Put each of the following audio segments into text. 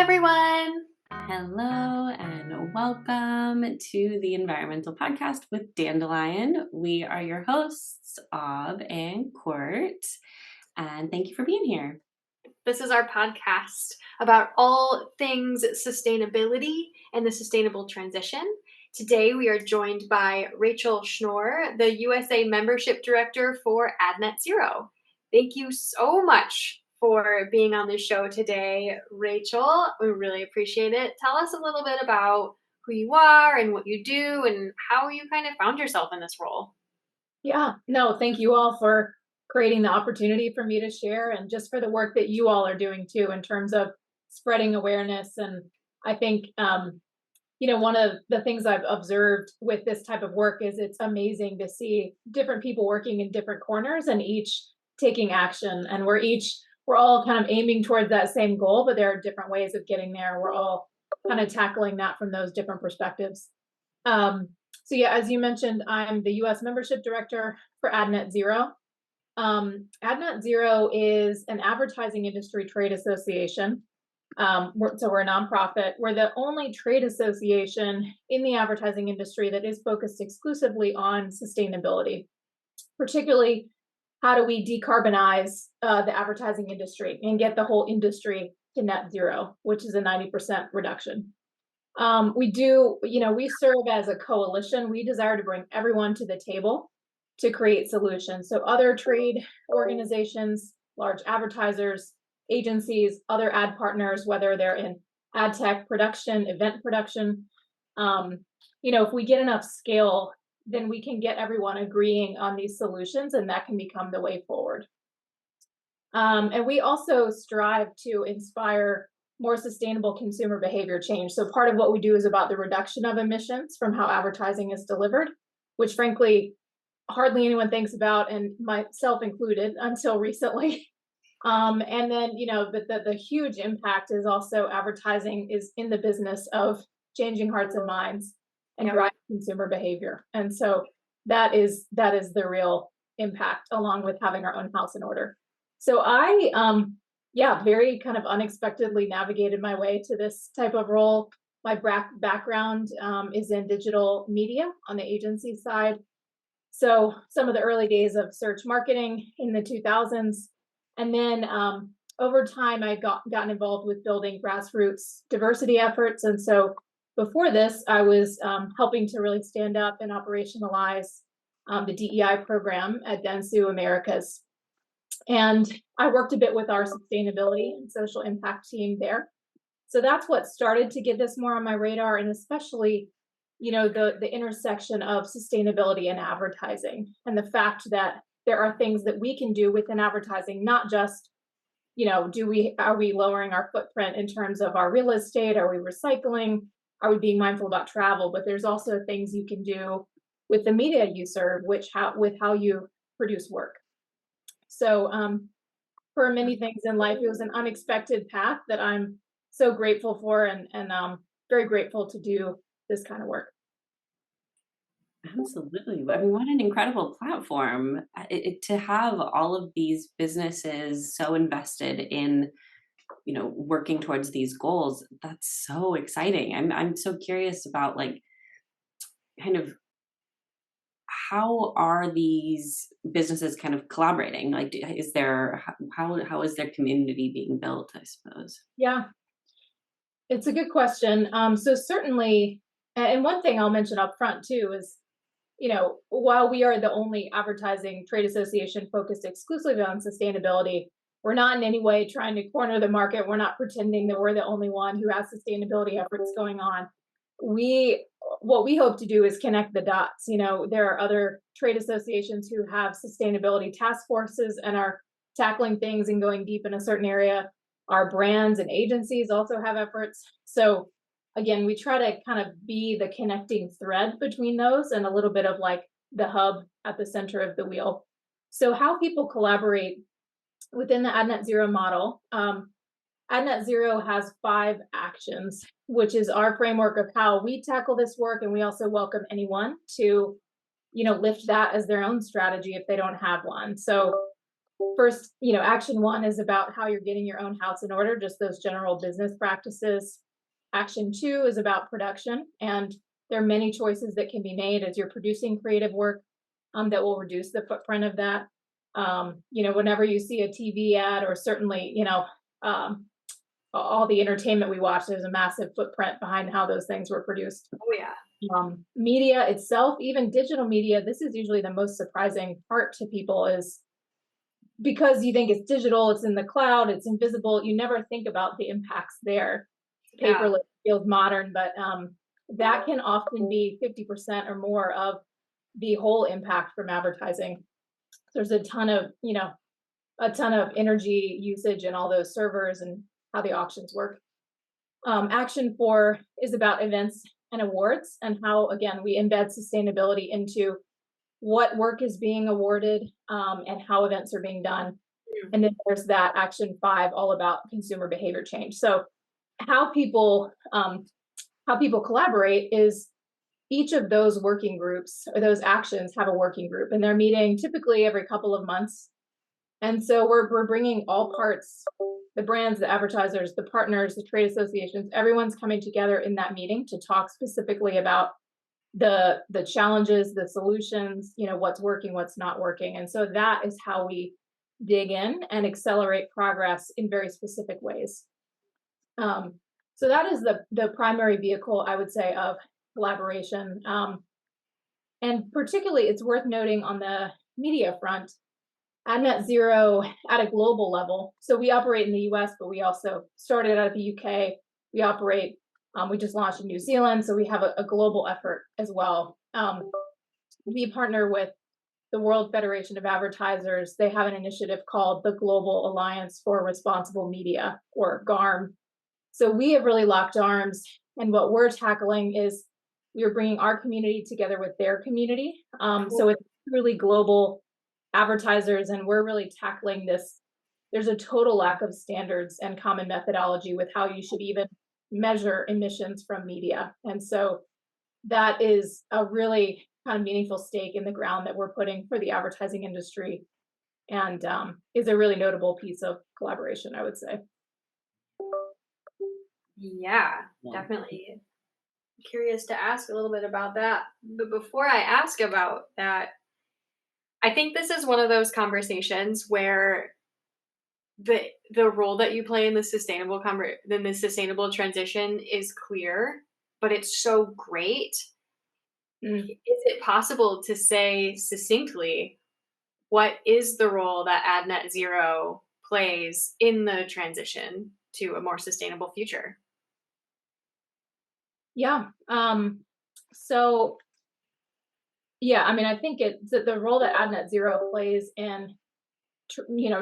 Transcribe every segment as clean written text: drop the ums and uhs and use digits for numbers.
everyone. Hello and welcome to the EnvironMental podcast with Dandelion. We are your hosts, Ob and Court, and thank you for being here. This is our podcast about all things sustainability and the sustainable transition. Today we are joined by Rachel Schnorr, the USA Membership Director for AdNet0. Thank you so much for being on the show today, Rachel. We really appreciate it. Tell us a little bit about who you are and what you do and how you kind of found yourself in this role. Yeah, no, thank you all for creating the opportunity for me to share and just for the work that you all are doing too in terms of spreading awareness. And I think, one of the things I've observed with this type of work is it's amazing to see different people working in different corners and each taking action. And we're all kind of aiming towards that same goal, but there are different ways of getting there. We're all kind of tackling that from those different perspectives. So yeah, as you mentioned, I'm the U.S. Membership Director for AdNet0. AdNet0 is an advertising industry trade association. We're a nonprofit. We're the only trade association in the advertising industry that is focused exclusively on sustainability, particularly how do we decarbonize the advertising industry and get the whole industry to net zero, which is a 90% reduction. We serve as a coalition. We desire to bring everyone to the table to create solutions. So other trade organizations, large advertisers, agencies, other ad partners, whether they're in ad tech production, event production, if we get enough scale, then we can get everyone agreeing on these solutions, and that can become the way forward. And we also strive to inspire more sustainable consumer behavior change. So part of what we do is about the reduction of emissions from how advertising is delivered, which frankly, hardly anyone thinks about, and myself included, until recently. And then, the huge impact is also advertising is in the business of changing hearts and minds and driving consumer behavior. And so that is the real impact, along with having our own house in order. So I, very kind of unexpectedly navigated my way to this type of role. My background is in digital media on the agency side. So some of the early days of search marketing in the 2000s. And then over time, I gotten involved with building grassroots diversity efforts. And so before this, I was helping to really stand up and operationalize the DEI program at Dentsu Americas. And I worked a bit with our sustainability and social impact team there. So that's what started to get this more on my radar, and especially, the intersection of sustainability and advertising, and the fact that there are things that we can do within advertising, not just, are we lowering our footprint in terms of our real estate? Are we recycling? Are we being mindful about travel? But there's also things you can do with the media you serve, with how you produce work. So for many things in life, it was an unexpected path that I'm so grateful for, and very grateful to do this kind of work. Absolutely. I mean, what an incredible platform to have all of these businesses so invested in, working towards these goals. That's so exciting. I'm so curious about kind of how are these businesses kind of collaborating? How is their community being built, I suppose? Yeah, it's a good question. So certainly, and one thing I'll mention up front too is, while we are the only advertising trade association focused exclusively on sustainability, we're not in any way trying to corner the market. We're not pretending that we're the only one who has sustainability efforts going on. What we hope to do is connect the dots. There are other trade associations who have sustainability task forces and are tackling things and going deep in a certain area. Our brands and agencies also have efforts. So again, we try to kind of be the connecting thread between those and a little bit of like the hub at the center of the wheel. So how people collaborate within the AdNet0 model, AdNet0 has 5 actions, which is our framework of how we tackle this work. And we also welcome anyone to, lift that as their own strategy if they don't have one. So first, action one is about how you're getting your own house in order, just those general business practices. Action two is about production, and there are many choices that can be made as you're producing creative work that will reduce the footprint of that. Whenever you see a TV ad, or certainly, all the entertainment we watch, there's a massive footprint behind how those things were produced. Oh yeah. Media itself, even digital media, this is usually the most surprising part to people, is because you think it's digital, it's in the cloud, it's invisible, you never think about the impacts there. Yeah. Paperless feels modern, but that can often be 50% or more of the whole impact from advertising. There's a ton of energy usage in all those servers and how the auctions work. Action four is about events and awards, and how, again, we embed sustainability into what work is being awarded, and how events are being done. And then there's that action five, all about consumer behavior change. So how people collaborate is, each of those working groups or those actions have a working group, and they're meeting typically every couple of months. And so we're bringing all parts, the brands, the advertisers, the partners, the trade associations, everyone's coming together in that meeting to talk specifically about the challenges, the solutions, what's working, what's not working. And so that is how we dig in and accelerate progress in very specific ways. So that is the primary vehicle, I would say, of collaboration. And particularly, it's worth noting on the media front, at Net Zero at a global level. So we operate in the US, but we also started out of the UK. We just launched in New Zealand, so we have a global effort as well. We partner with the World Federation of Advertisers. They have an initiative called the Global Alliance for Responsible Media, or GARM. So we have really locked arms, and what we're tackling is we're bringing our community together with their community. So it's really global advertisers, and we're really tackling this. There's a total lack of standards and common methodology with how you should even measure emissions from media. And so that is a really kind of meaningful stake in the ground that we're putting for the advertising industry, and is a really notable piece of collaboration, I would say. Yeah, definitely. Curious to ask a little bit about that. But before I ask about that, I think this is one of those conversations where the role that you play in the sustainable transition is clear, but it's so great. Is it possible to say succinctly what is the role that Ad Net Zero plays in the transition to a more sustainable future? Yeah. So yeah, I mean, I think it's the role that Ad Net Zero plays in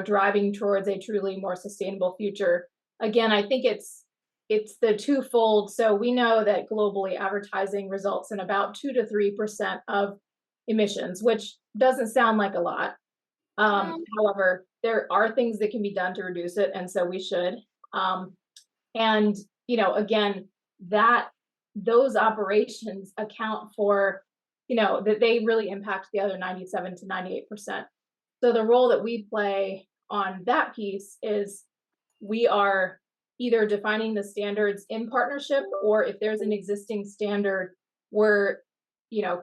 driving towards a truly more sustainable future. Again, I think it's the twofold. So we know that globally advertising results in about 2 to 3% of emissions, which doesn't sound like a lot. However, there are things that can be done to reduce it, and so we should. And again, that those operations account for, that they really impact the other 97 to 98%. So the role that we play on that piece is, we are either defining the standards in partnership, or if there's an existing standard, we're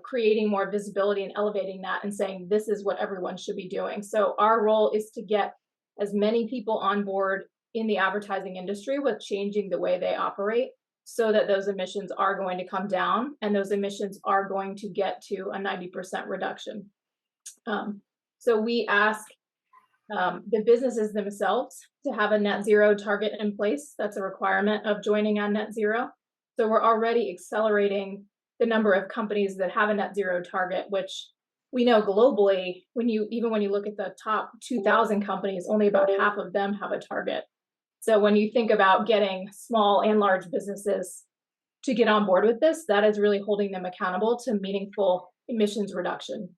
creating more visibility and elevating that and saying this is what everyone should be doing. So our role is to get as many people on board in the advertising industry with changing the way they operate, so that those emissions are going to come down, and those emissions are going to get to a 90% reduction. So we ask the businesses themselves to have a net zero target in place. That's a requirement of joining on net zero. So we're already accelerating the number of companies that have a net zero target, which we know globally, when you look at the top 2,000 companies, only about half of them have a target. So when you think about getting small and large businesses to get on board with this, that is really holding them accountable to meaningful emissions reduction.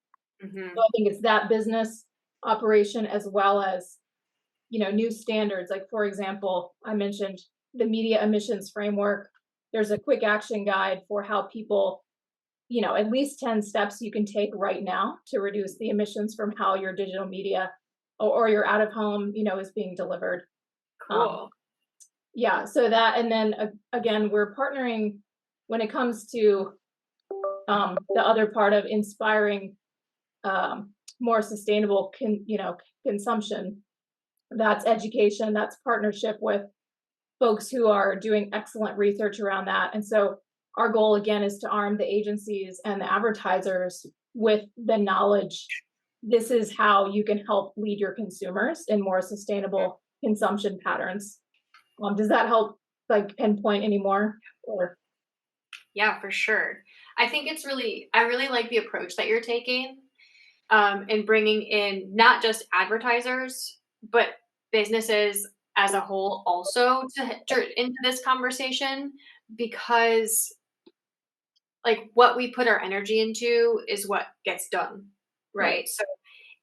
So I think it's that business operation, as well as new standards. Like, for example, I mentioned the media emissions framework. There's a quick action guide for how people, at least 10 steps you can take right now to reduce the emissions from how your digital media or your out of home, is being delivered. Um, Cool. yeah, so that, and then again, we're partnering when it comes to the other part of inspiring more sustainable consumption. That's education, that's partnership with folks who are doing excellent research around that. And so our goal again is to arm the agencies and the advertisers with the knowledge. This is how you can help lead your consumers in more sustainable consumption patterns. Does that help like pinpoint any more? Or Yeah, for sure. I really like the approach that you're taking, in bringing in not just advertisers, but businesses as a whole also into this conversation, because like what we put our energy into is what gets done, right. right? So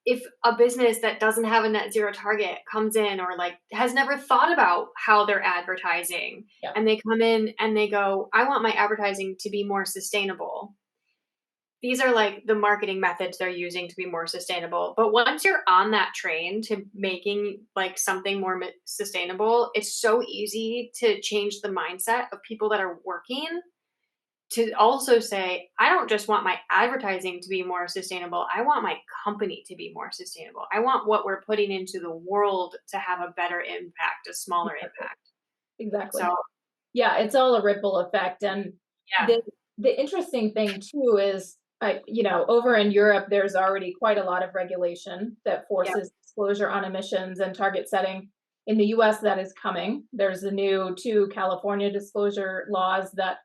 if a business that doesn't have a net zero target comes in, or like has never thought about how they're advertising, Yeah. and they come in and they go, I want my advertising to be more sustainable. These are like the marketing methods they're using to be more sustainable. But once you're on that train to making like something more sustainable, it's so easy to change the mindset of people that are working to also say, I don't just want my advertising to be more sustainable. I want my company to be more sustainable. I want what we're putting into the world to have a better impact, a smaller impact. Exactly. So, Yeah, it's all a ripple effect. And yeah, the interesting thing too is, over in Europe, there's already quite a lot of regulation that yeah, forces disclosure on emissions and target setting. In the US, that is coming. There's the new two California disclosure laws that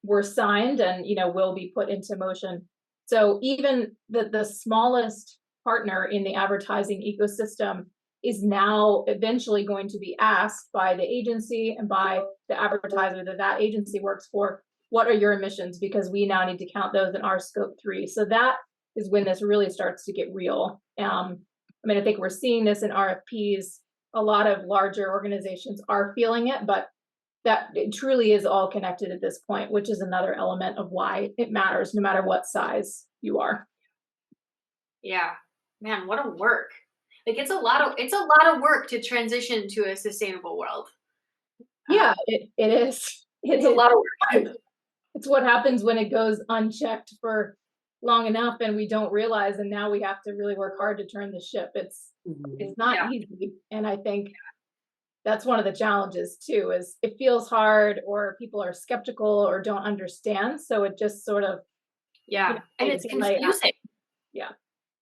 were signed and will be put into motion. So even the smallest partner in the advertising ecosystem is now eventually going to be asked by the agency and by the advertiser that agency works for, what are your emissions? Because we now need to count those in our scope 3. So that is when this really starts to get real. I think we're seeing this in RFPs. A lot of larger organizations are feeling it, but that it truly is all connected at this point, which is another element of why it matters no matter what size you are. yeah. Man, what a work. Like it's a lot of work to transition to a sustainable world. Yeah, it is. It It's a lot of is. work. It's what happens when it goes unchecked for long enough and we don't realize, and now we have to really work hard to turn the ship. It's not Yeah. easy. And I think that's one of the challenges too, is it feels hard or people are skeptical or don't understand. So it just sort of, Yeah. And they it's delay action. confusing. Yeah,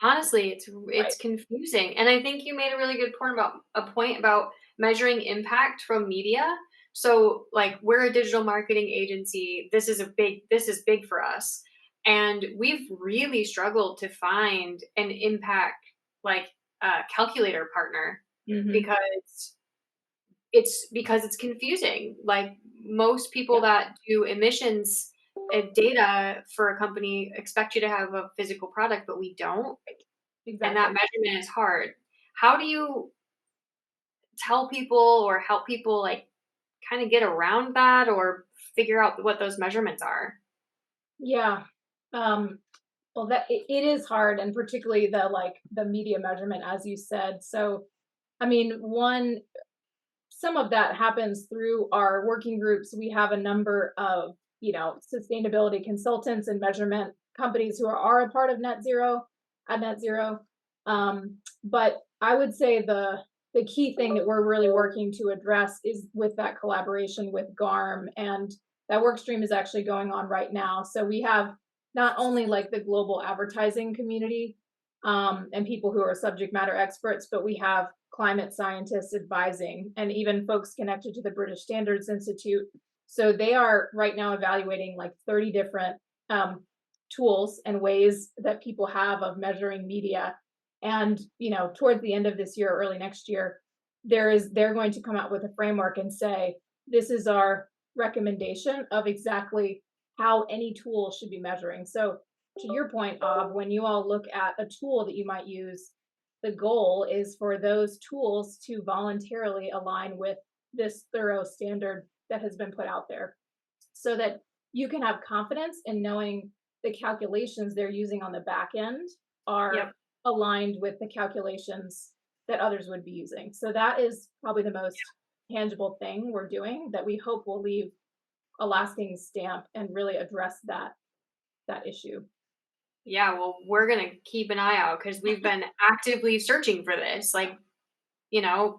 Honestly, right. it's confusing. And I think you made a really good point about measuring impact from media. So like we're a digital marketing agency. This is big for us. And we've really struggled to find an impact like calculator partner, Hmm. because it's confusing. Like most people Yeah, that do emissions data for a company expect you to have a physical product, but we don't, and that exactly. measurement is hard. How do you tell people or help people like kind of get around that or figure out what those measurements are? Yeah. Um, well, that it is hard, and particularly the media measurement, as you said. So, one some of that happens through our working groups. We have a number of sustainability consultants and measurement companies who are a part of net zero. But I would say the key thing that we're really working to address is with that collaboration with GARM, and that work stream is actually going on right now. So we have not only like the global advertising community and people who are subject matter experts, but we have climate scientists advising and even folks connected to the British Standards Institute. So they are right now evaluating like 30 different tools and ways that people have of measuring media. And towards the end of this year, early next year, they're going to come out with a framework and say, this is our recommendation of exactly how any tool should be measuring. So to your point, when you all look at a tool that you might use, the goal is for those tools to voluntarily align with this thorough standard that has been put out there, so that you can have confidence in knowing the calculations they're using on the back end are Yep. aligned with the calculations that others would be using. So that is probably the most tangible thing we're doing that we hope will leave a lasting stamp and really address that issue. Yeah, well, we're going to keep an eye out because we've been actively searching for this. Like,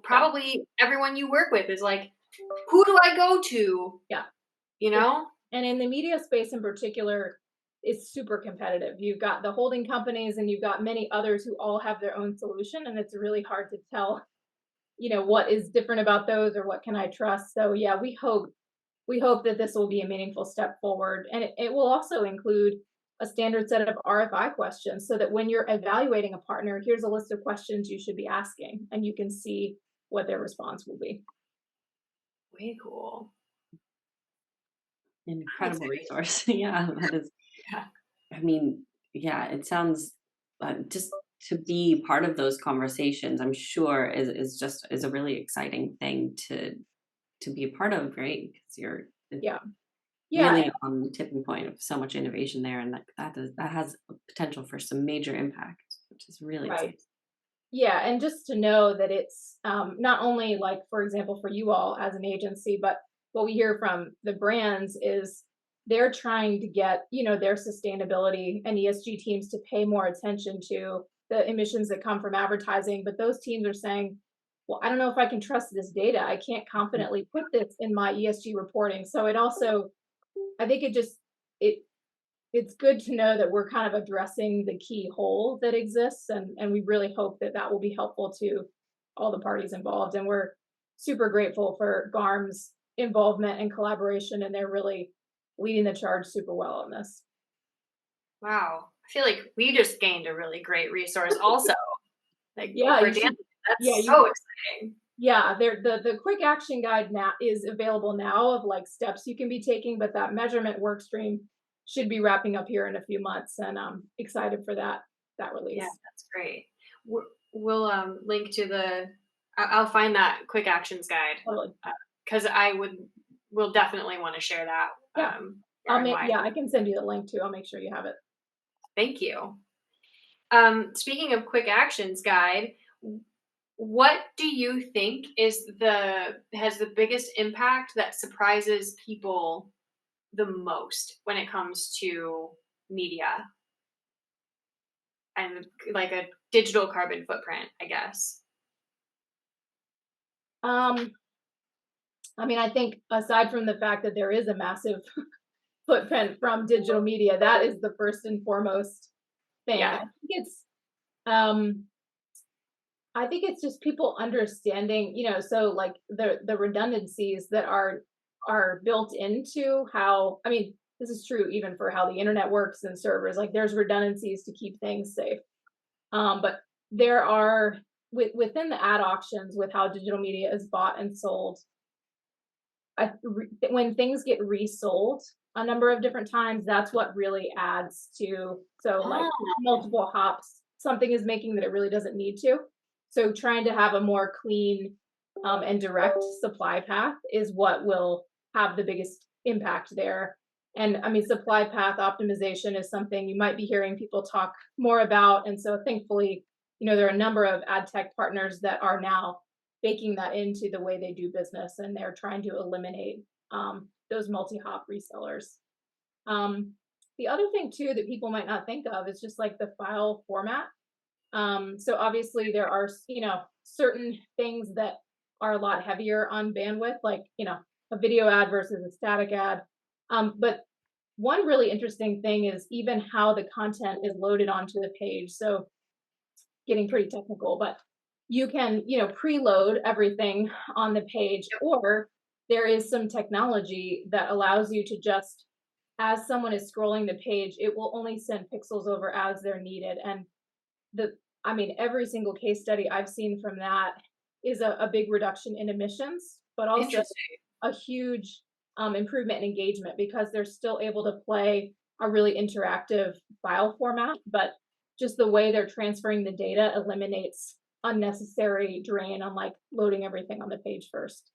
probably everyone you work with is like, who do I go to? Yeah. You know? And in the media space in particular, it's super competitive. You've got the holding companies and you've got many others who all have their own solution, and it's really hard to tell, what is different about those or what can I trust. So yeah, we hope that this will be a meaningful step forward, and it will also include a standard set of RFI questions so that when you're evaluating a partner, here's a list of questions you should be asking, and you can see what their response will be. Way cool. Incredible resource. Yeah, that is. Yeah. I mean, yeah, it sounds just to be part of those conversations, I'm sure is a really exciting thing to be a part of, right? Because you're Yeah. really on the tipping point of so much innovation there, and that has a potential for some major impact, which is really exciting. Right. Yeah, and just to know that it's not only like, for example, for you all as an agency, but what we hear from the brands is they're trying to get, their sustainability and ESG teams to pay more attention to the emissions that come from advertising. But those teams are saying, well, I don't know if I can trust this data. I can't confidently put this in my ESG reporting. So it also, I think it it's good to know that we're kind of addressing the key hole that exists, and we really hope that that will be helpful to all the parties involved. And we're super grateful for GARM's involvement and collaboration, and they're really leading the charge super well on this. Wow. I feel like we just gained a really great resource also. Like Yeah, for you Dan, should. Yeah, that's so exciting. yeah. The quick action guide now is available now of like steps you can be taking, but that measurement work stream should be wrapping up here in a few months, and I'm excited for that Yeah, release. that's great. We'll link to I'll find that quick actions guide Totally. because will definitely want to share that. Yeah. Far and wide. Yeah, I can send you the link too. I'll make sure you have it. Thank you. Speaking of quick actions guide, what do you think has the biggest impact that surprises people the most when it comes to media and like a digital carbon footprint, I guess? I mean, I think aside from the fact that there is a massive footprint from digital media, that is the first and foremost thing. Yeah. Um I think it's just people understanding, so like the redundancies that are built into how, I mean, this is true even for how the internet works and servers, like there's redundancies to keep things safe. But there are within the ad auctions with how digital media is bought and sold, when things get resold a number of different times, that's what really adds to, so like multiple hops, something is making that it really doesn't need to. So trying to have a more clean and direct supply path is what will have the biggest impact there. And I mean, supply path optimization is something you might be hearing people talk more about. And so thankfully, there are a number of ad tech partners that are now baking that into the way they do business, and they're trying to eliminate those multi-hop resellers. The other thing too that people might not think of is just like the file format. So obviously there are, certain things that are a lot heavier on bandwidth, like, a video ad versus a static ad. But one really interesting thing is even how the content is loaded onto the page. So getting pretty technical, but you can, preload everything on the page, or there is some technology that allows you to just, as someone is scrolling the page, it will only send pixels over as they're needed. And every single case study I've seen from that is a big reduction in emissions, but also a huge improvement in engagement because they're still able to play a really interactive file format, but just the way they're transferring the data eliminates unnecessary drain on like loading everything on the page first.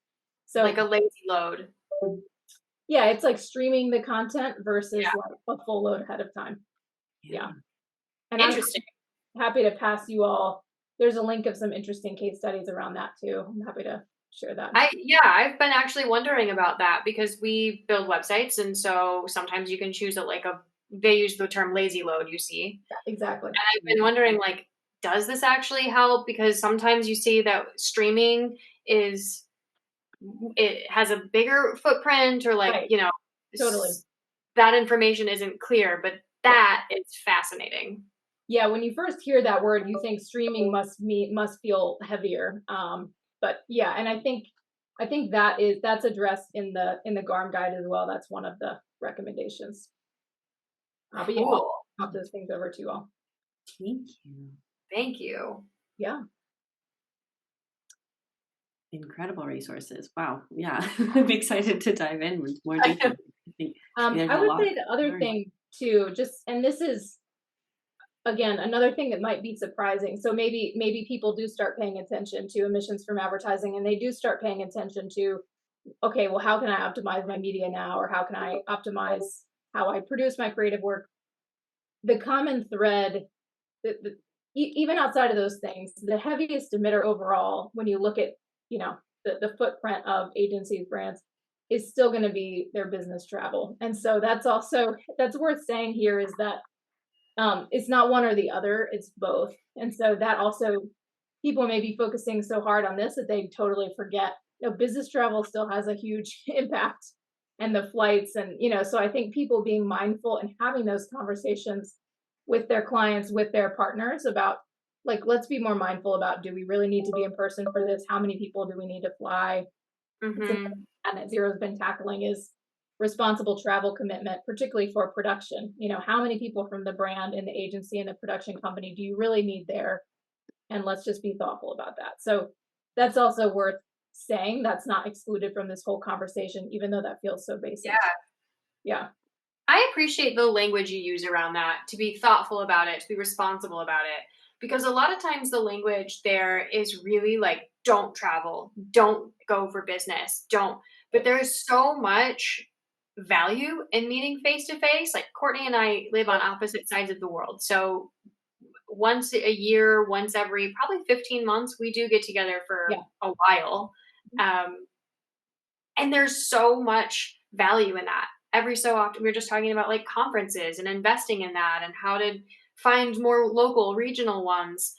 So like a lazy load. Yeah, it's like streaming the content versus like a full load ahead of time. Yeah. And Interesting. happy to pass you all. There's a link of some interesting case studies around that too. I'm happy to share that. I've been actually wondering about that because we build websites, and so sometimes you can choose they use the term lazy load, you see. Yeah, exactly. And I've been wondering, like, does this actually help? Because sometimes you see that streaming it has a bigger footprint, or like, Right. Totally. that information isn't clear, but Yeah. that is fascinating. Yeah, when you first hear that word, you think streaming must feel heavier. But yeah, and I think that's addressed in the GARM guide as well. That's one of the recommendations. But yeah, I'll Cool. pop those things over to you all. Thank you. Thank you. Yeah. Incredible resources. Wow. Yeah. I'm excited to dive in with more detail. I think there's I a would lot say the to other learn. thing too, and this is again another thing that might be surprising. So maybe people do start paying attention to emissions from advertising, and they do start paying attention to, okay, well, how can I optimize my media now, or how can I optimize how I produce my creative work? The common thread, even outside of those things, the heaviest emitter overall, when you look at the footprint of agencies, brands, is still going to be their business travel. And so that's worth saying here is that it's not one or the other, it's both. And so that also, people may be focusing so hard on this that they totally forget, business travel still has a huge impact, and the flights, and so I think people being mindful and having those conversations with their clients, with their partners, about, like, let's be more mindful about, do we really need to be in person for this? How many people do we need to fly? Something Hmm. that Net Zero's been tackling is responsible travel commitment, particularly for production. How many people from the brand and the agency and the production company do you really need there? And let's just be thoughtful about that. So that's also worth saying. That's not excluded from this whole conversation, even though that feels so basic. Yeah. Yeah. I appreciate the language you use around that, to be thoughtful about it, to be responsible about it. Because a lot of times the language there is really like, don't travel, don't go for business, don't. But there is so much value in meeting face to face. Like, Courtney and I live on opposite sides of the world. So once a year, once every probably 15 months, we do get together for Yeah. a while. Um, and there's so much value in that. Every so often, we are just talking about like conferences and investing in that, and how to find more local, regional ones.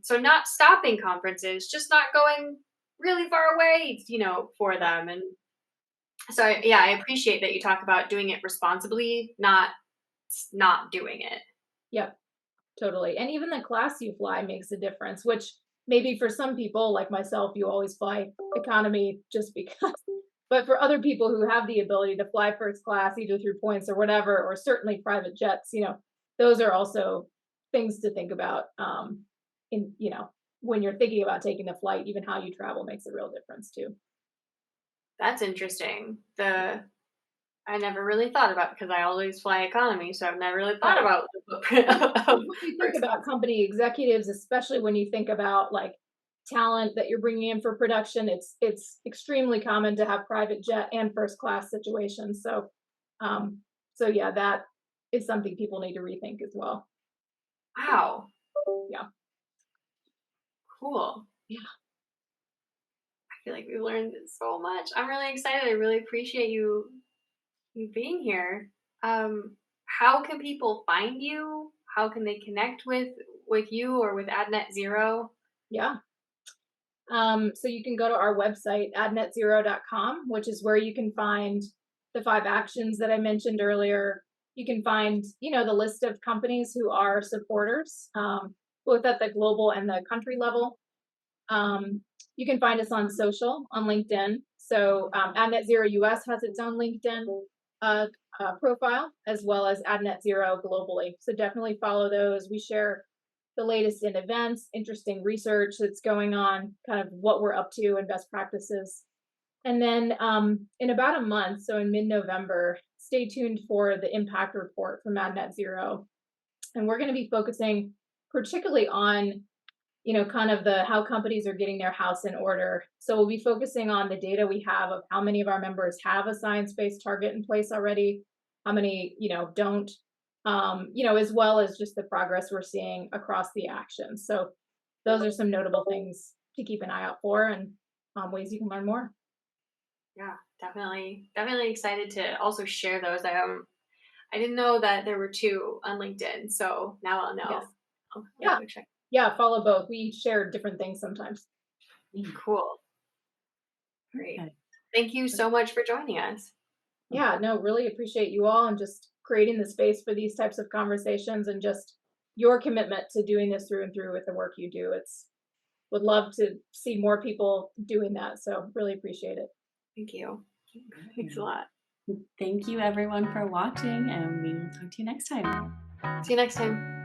So not stopping conferences, just not going really far away, for them. And so, yeah, I appreciate that you talk about doing it responsibly, not doing it. Yep. Totally. And even the class you fly makes a difference, which maybe for some people like myself, you always fly economy just because. But for other people who have the ability to fly first class, either through points or whatever, or certainly private jets, those are also things to think about. When you're thinking about taking the flight, even how you travel makes a real difference too. That's interesting. I never really thought about, because I always fly economy, so I've never really thought Right. about the footprint of When you think first. about company executives, especially when you think about like talent that you're bringing in for production, it's extremely common to have private jet and first class situations. Um, so yeah, that is something people need to rethink as well. Wow, Yeah, cool. yeah, I feel like we've learned so much. I'm really excited. I really appreciate you being here. How can people find you? How can they connect with you or with AdNet Zero? yeah. So you can go to our website, adnetzero.com, which is where you can find the 5 actions that I mentioned earlier. You can find, the list of companies who are supporters, both at the global and the country level. You can find us on social, on LinkedIn. So AdNet Zero US has its own LinkedIn profile, as well as AdNet Zero globally. So definitely follow those. We share the latest in events, interesting research that's going on, kind of what we're up to and best practices. And then in about a month, so in mid-November, stay tuned for the impact report from AdNet Zero. And we're going to be focusing particularly on kind of the how companies are getting their house in order. So we'll be focusing on the data we have of how many of our members have a science-based target in place already, how many, don't, as well as just the progress we're seeing across the actions. So those are some notable things to keep an eye out for, and ways you can learn more. Yeah, definitely excited to also share those. I didn't know that there were two on LinkedIn, so now I'll Yes. know. I'll Yeah. go check. Yeah. Follow both. We share different things sometimes. Cool. Great. Okay. Thank you so much for joining us. Yeah. No, really appreciate you all and just creating the space for these types of conversations and just your commitment to doing this through and through with the work you do. It's would love to see more people doing that. So really appreciate it. Thank you. Thanks a lot. Thank you everyone for watching, and we will talk to you next time. See you next time.